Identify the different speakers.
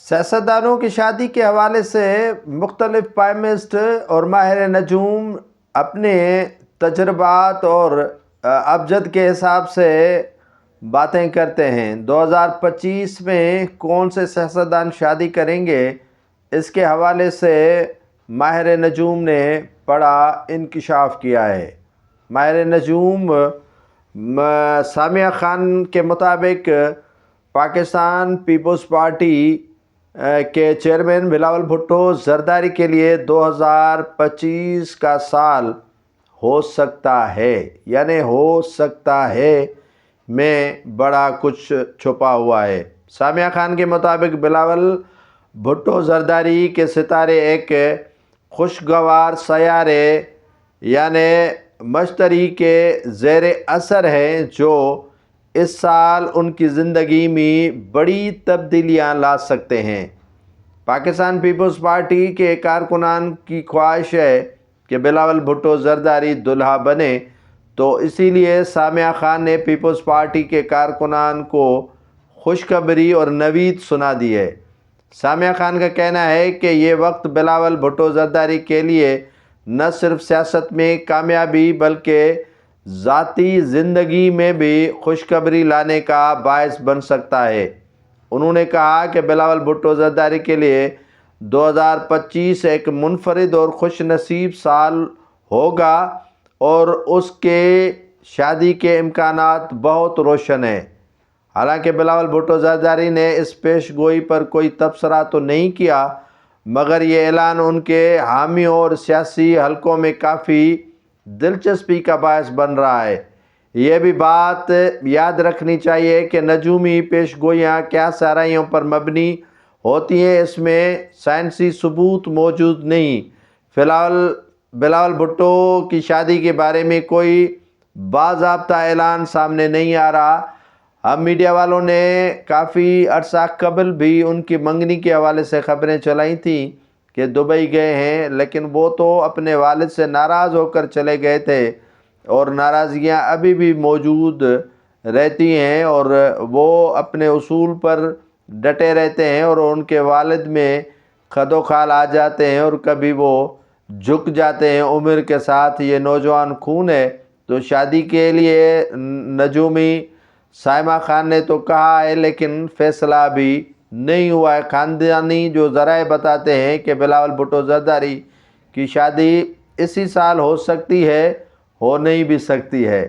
Speaker 1: سیاستدانوں کی شادی کے حوالے سے مختلف پائمسٹ اور ماہر نجوم اپنے تجربات اور ابجد کے حساب سے باتیں کرتے ہیں۔ 2025 میں کون سے سیاستدان شادی کریں گے، اس کے حوالے سے ماہر نجوم نے بڑا انکشاف کیا ہے۔ ماہر نجوم سامعہ خان کے مطابق پاکستان پیپلز پارٹی کے چیئرمین بلاول بھٹو زرداری کے لیے 2025 کا سال ہو سکتا ہے، یعنی ہو سکتا ہے میں بڑا کچھ چھپا ہوا ہے۔ سامعہ خان کے مطابق بلاول بھٹو زرداری کے ستارے ایک خوشگوار سیارے یعنی مشتری کے زیر اثر ہیں جو اس سال ان کی زندگی میں بڑی تبدیلیاں لا سکتے ہیں۔ پاکستان پیپلز پارٹی کے کارکنان کی خواہش ہے کہ بلاول بھٹو زرداری دلہا بنے، تو اسی لیے سامعہ خان نے پیپلز پارٹی کے کارکنان کو خوشخبری اور نوید سنا دی ہے۔ سامعہ خان کا کہنا ہے کہ یہ وقت بلاول بھٹو زرداری کے لیے نہ صرف سیاست میں کامیابی بلکہ ذاتی زندگی میں بھی خوشخبری لانے کا باعث بن سکتا ہے۔ انہوں نے کہا کہ بلاول بھٹو زرداری کے لیے 2025 ایک منفرد اور خوش نصیب سال ہوگا اور اس کے شادی کے امکانات بہت روشن ہیں۔ حالانکہ بلاول بھٹو زرداری نے اس پیش گوئی پر کوئی تبصرہ تو نہیں کیا، مگر یہ اعلان ان کے حامیوں اور سیاسی حلقوں میں کافی دلچسپی کا باعث بن رہا ہے۔ یہ بھی بات یاد رکھنی چاہیے کہ نجومی پیش گوئیاں کیا سہرائیوں پر مبنی ہوتی ہیں، اس میں سائنسی ثبوت موجود نہیں۔ فی الحال بلاول بھٹو کی شادی کے بارے میں کوئی باضابطہ اعلان سامنے نہیں آ رہا۔ ہم میڈیا والوں نے کافی عرصہ قبل بھی ان کی منگنی کے حوالے سے خبریں چلائی تھیں کہ دبئی گئے ہیں، لیکن وہ تو اپنے والد سے ناراض ہو کر چلے گئے تھے اور ناراضگیاں ابھی بھی موجود رہتی ہیں اور وہ اپنے اصول پر ڈٹے رہتے ہیں اور ان کے والد میں خد و خال آ جاتے ہیں اور کبھی وہ جھک جاتے ہیں عمر کے ساتھ۔ یہ نوجوان خون ہے، تو شادی کے لیے نجومی سامعہ خان نے تو کہا ہے لیکن فیصلہ بھی نہیں ہوا ہے۔ خاندانی جو ذرائع بتاتے ہیں کہ بلاول بھٹو زرداری کی شادی اسی سال ہو سکتی ہے، ہو نہیں بھی سکتی ہے۔